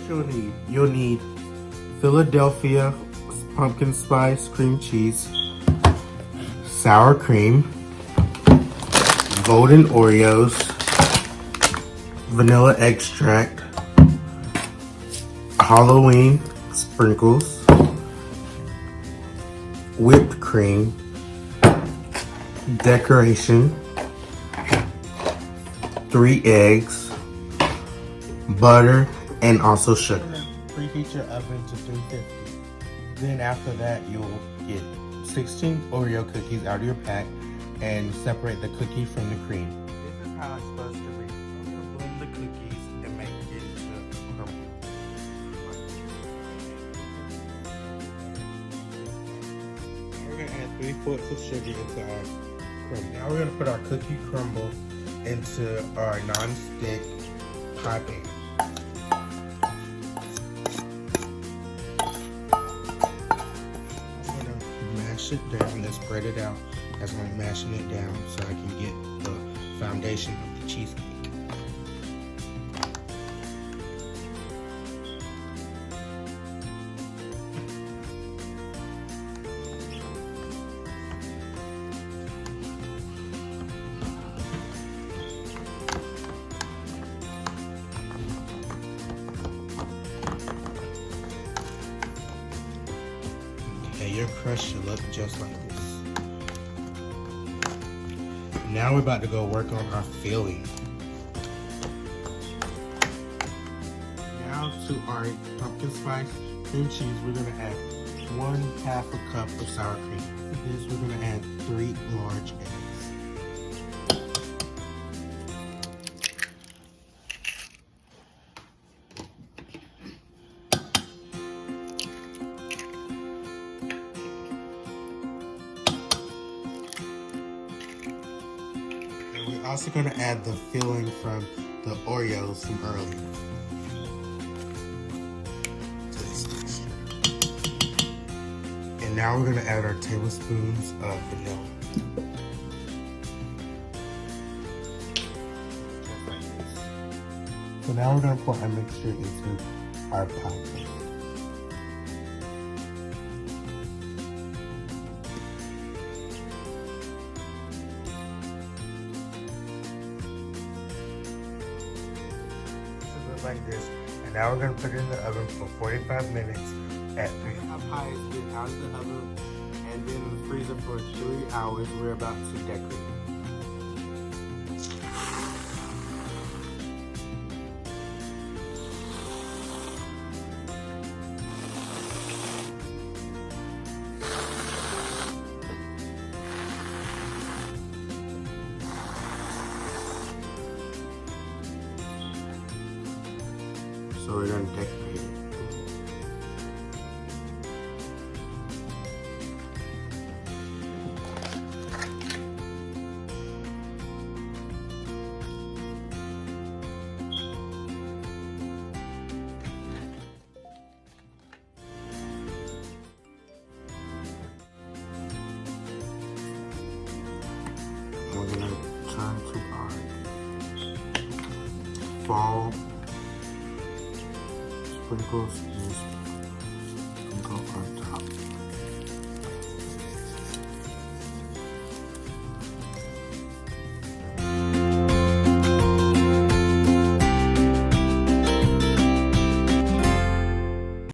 You'll need Philadelphia pumpkin spice cream cheese, sour cream, golden Oreos, vanilla extract, Halloween sprinkles, whipped cream, decoration, 3 eggs, butter, and also sugar. Preheat your oven to 350. Then after that, you'll get 16 Oreo cookies out of your pack and separate the cookie from the cream. This is how it's supposed to be. I'm gonna blend the cookies and make it into a crumble. We're gonna add 3 fourths of sugar into our crumble. Now we're gonna put our cookie crumble into our non-stick pie pan. Mash it down and spread it out as I'm mashing it down so I can get the foundation of the cheesecake. Okay, your crust should look just like this. Now we're about to go work on our filling. Now to our pumpkin spice cream cheese, we're gonna add 1/2 a cup of sour cream. For this, we're gonna add 3 large eggs. We're also going to add the filling from the Oreos from earlier to this mixture. And now we're going to add our tablespoons of vanilla. Just like this. So now we're going to pour our mixture into our pie crust. Like this, and now we're going to put it in the oven for 45 minutes at 3. Our pie has been out of the oven and been in the freezer for 3 hours. We're about to decorate. So we're going to decorate it. And we're going to turn to our fall sprinkles and